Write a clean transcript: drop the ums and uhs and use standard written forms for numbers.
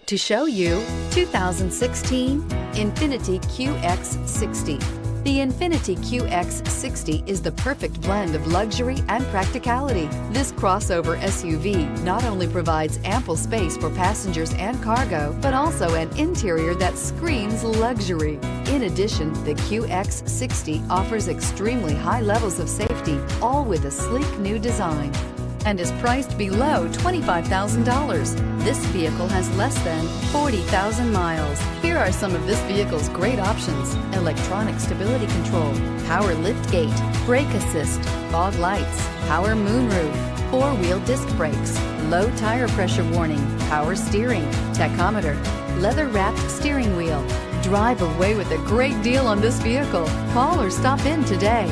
To show you 2016 INFINITI QX60. The INFINITI QX60 is the perfect blend of luxury and practicality. This crossover SUV not only provides ample space for passengers and cargo, but also an interior that screams luxury. In addition, the QX60 offers extremely high levels of safety, all with a sleek new design, and is priced below $25,000. This vehicle has less than 40,000 miles. Here are some of this vehicle's great options: electronic stability control, power liftgate, brake assist, fog lights, power moonroof, four-wheel disc brakes, low tire pressure warning, power steering, tachometer, leather-wrapped steering wheel. Drive away with a great deal on this vehicle. Call or stop in today.